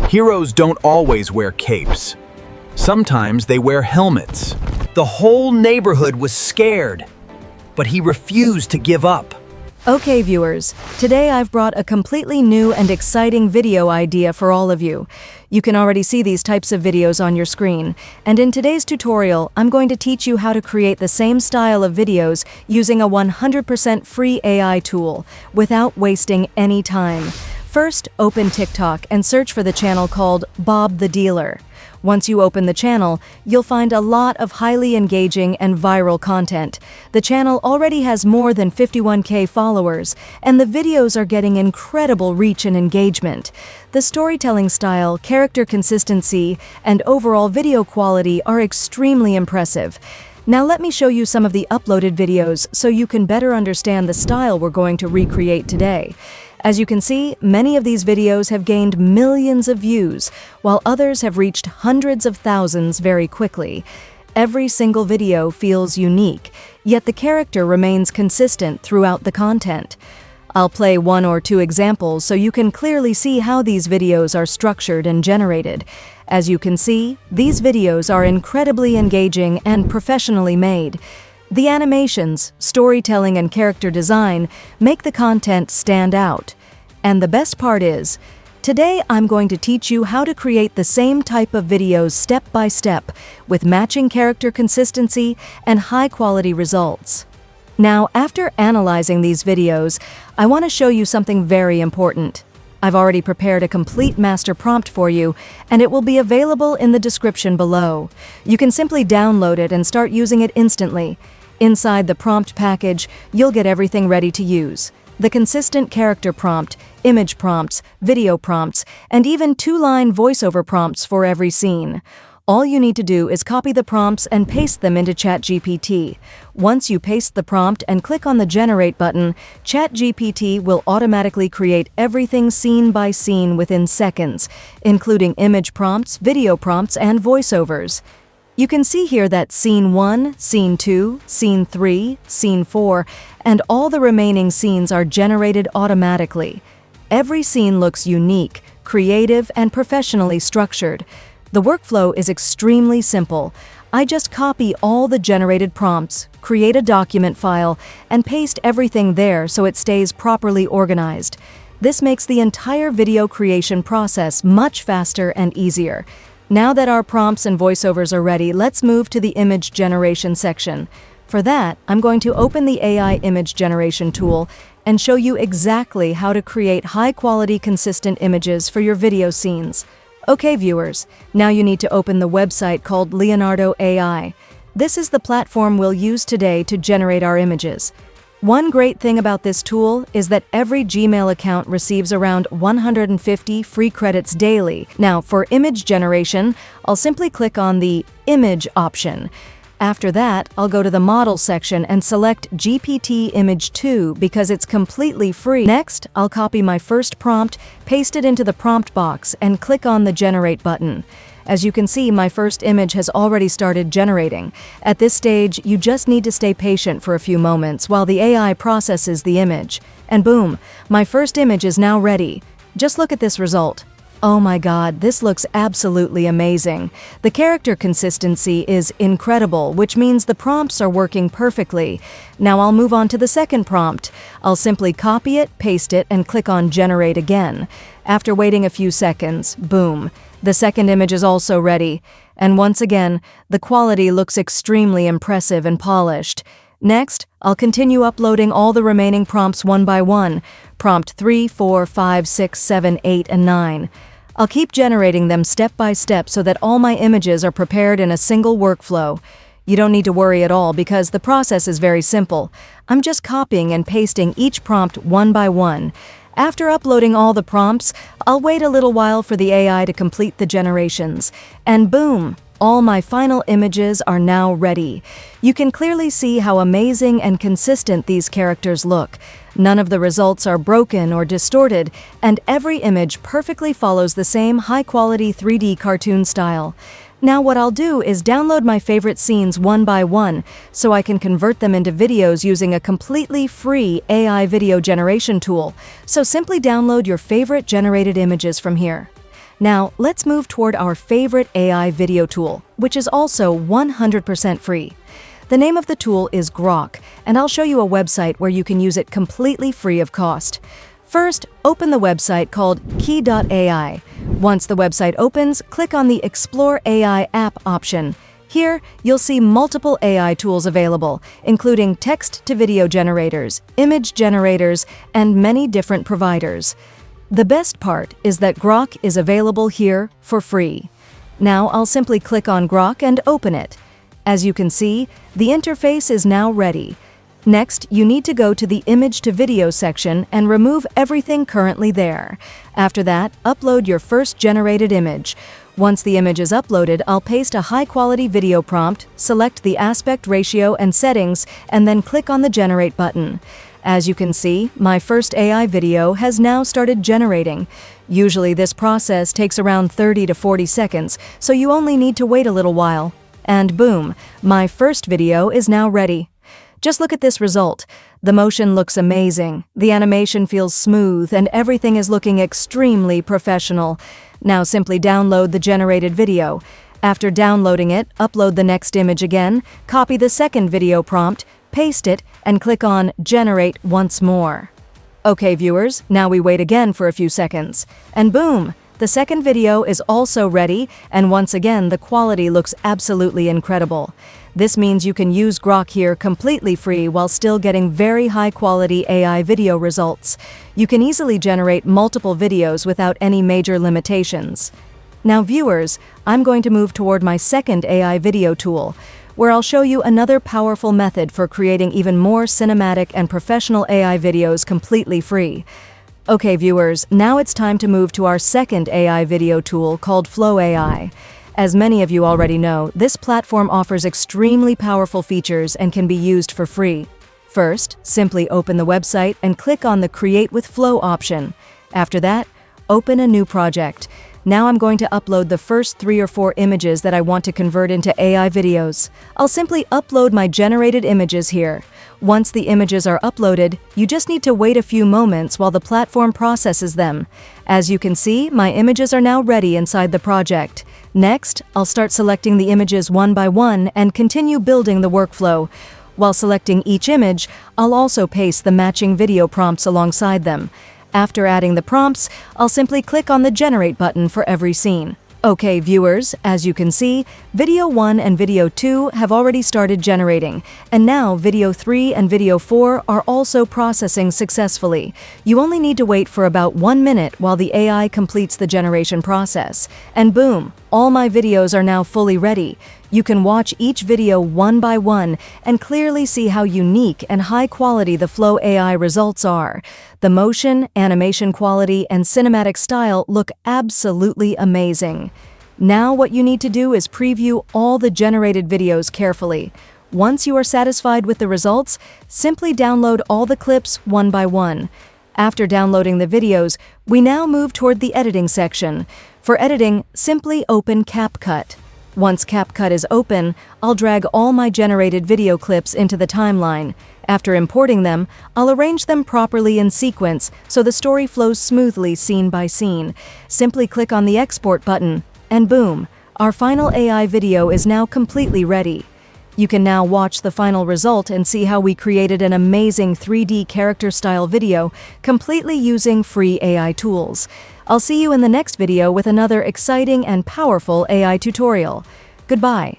Heroes don't always wear capes. Sometimes they wear helmets. The whole neighborhood was scared, but he refused to give up. Okay, viewers, today I've brought a completely new and exciting video idea for all of you. You can already see these types of videos on your screen, and in today's tutorial, I'm going to teach you how to create the same style of videos using a 100% free AI tool without wasting any time. First, open TikTok and search for the channel called Bob the Dealer. Once you open the channel, you'll find a lot of highly engaging and viral content. The channel already has more than 51,000 followers, and the videos are getting incredible reach and engagement. The storytelling style, character consistency, and overall video quality are extremely impressive. Now let me show you some of the uploaded videos so you can better understand the style we're going to recreate today. As you can see, many of these videos have gained millions of views, while others have reached hundreds of thousands very quickly. Every single video feels unique, yet the character remains consistent throughout the content. I'll play one or two examples so you can clearly see how these videos are structured and generated. As you can see, these videos are incredibly engaging and professionally made. The animations, storytelling, and character design make the content stand out. And the best part is, today I'm going to teach you how to create the same type of videos step by step with matching character consistency and high-quality results. Now, after analyzing these videos, I want to show you something very important. I've already prepared a complete master prompt for you, and it will be available in the description below. You can simply download it and start using it instantly. Inside the prompt package, you'll get everything ready to use. The consistent character prompt, image prompts, video prompts, and even 2-line voiceover prompts for every scene. All you need to do is copy the prompts and paste them into ChatGPT. Once you paste the prompt and click on the Generate button, ChatGPT will automatically create everything scene by scene within seconds, including image prompts, video prompts, and voiceovers. You can see here that Scene 1, Scene 2, Scene 3, Scene 4, and all the remaining scenes are generated automatically. Every scene looks unique, creative, and professionally structured. The workflow is extremely simple. I just copy all the generated prompts, create a document file, and paste everything there so it stays properly organized. This makes the entire video creation process much faster and easier. Now that our prompts and voiceovers are ready, let's move to the image generation section. For that, I'm going to open the AI image generation tool and show you exactly how to create high-quality, consistent images for your video scenes. Okay, viewers, now you need to open the website called Leonardo AI. This is the platform we'll use today to generate our images. One great thing about this tool is that every Gmail account receives around 150 free credits daily. Now, for image generation, I'll simply click on the Image option. After that, I'll go to the Model section and select GPT Image 2 because it's completely free. Next, I'll copy my first prompt, paste it into the prompt box, and click on the Generate button. As you can see, my first image has already started generating. At this stage, you just need to stay patient for a few moments while the AI processes the image. And boom, my first image is now ready. Just look at this result. Oh my God, this looks absolutely amazing. The character consistency is incredible, which means the prompts are working perfectly. Now I'll move on to the second prompt. I'll simply copy it, paste it, and click on Generate again. After waiting a few seconds, boom, the second image is also ready. And once again, the quality looks extremely impressive and polished. Next, I'll continue uploading all the remaining prompts one by one. Prompt 3, 4, 5, 6, 7, 8, and 9. I'll keep generating them step by step so that all my images are prepared in a single workflow. You don't need to worry at all because the process is very simple. I'm just copying and pasting each prompt one by one. After uploading all the prompts, I'll wait a little while for the AI to complete the generations. And boom! All my final images are now ready. You can clearly see how amazing and consistent these characters look. None of the results are broken or distorted, and every image perfectly follows the same high-quality 3D cartoon style. Now what I'll do is download my favorite scenes one by one, so I can convert them into videos using a completely free AI video generation tool. So simply download your favorite generated images from here. Now, let's move toward our favorite AI video tool, which is also 100% free. The name of the tool is Grok, and I'll show you a website where you can use it completely free of cost. First, open the website called key.ai. Once the website opens, click on the Explore AI app option. Here, you'll see multiple AI tools available, including text-to-video generators, image generators, and many different providers. The best part is that Grok is available here for free. Now I'll simply click on Grok and open it. As you can see, the interface is now ready. Next, you need to go to the Image to Video section and remove everything currently there. After that, upload your first generated image. Once the image is uploaded, I'll paste a high-quality video prompt, select the aspect ratio and settings, and then click on the Generate button. As you can see, my first AI video has now started generating. Usually this process takes around 30 to 40 seconds, so you only need to wait a little while. And boom, my first video is now ready. Just look at this result. The motion looks amazing, the animation feels smooth, and everything is looking extremely professional. Now simply download the generated video. After downloading it, upload the next image again, copy the second video prompt, paste it, and click on Generate once more. Okay, viewers, now we wait again for a few seconds. And boom! The second video is also ready, and once again the quality looks absolutely incredible. This means you can use Grok here completely free while still getting very high-quality AI video results. You can easily generate multiple videos without any major limitations. Now viewers, I'm going to move toward my second AI video tool, where I'll show you another powerful method for creating even more cinematic and professional AI videos completely free. Okay viewers, now it's time to move to our second AI video tool called Flow AI. As many of you already know, this platform offers extremely powerful features and can be used for free. First, simply open the website and click on the Create with Flow option. After that, open a new project. Now I'm going to upload the first 3 or 4 images that I want to convert into AI videos. I'll simply upload my generated images here. Once the images are uploaded, you just need to wait a few moments while the platform processes them. As you can see, my images are now ready inside the project. Next, I'll start selecting the images one by one and continue building the workflow. While selecting each image, I'll also paste the matching video prompts alongside them. After adding the prompts, I'll simply click on the Generate button for every scene. Okay, viewers, as you can see, Video 1 and Video 2 have already started generating, and now Video 3 and Video 4 are also processing successfully. You only need to wait for about 1 minute while the AI completes the generation process. And boom, all my videos are now fully ready. You can watch each video one by one and clearly see how unique and high quality the Flow AI results are. The motion, animation quality, and cinematic style look absolutely amazing. Now what you need to do is preview all the generated videos carefully. Once you are satisfied with the results, simply download all the clips one by one. After downloading the videos, we now move toward the editing section. For editing, simply open CapCut. Once CapCut is open, I'll drag all my generated video clips into the timeline. After importing them, I'll arrange them properly in sequence so the story flows smoothly scene by scene. Simply click on the Export button, and boom, our final AI video is now completely ready. You can now watch the final result and see how we created an amazing 3D character-style video completely using free AI tools. I'll see you in the next video with another exciting and powerful AI tutorial. Goodbye.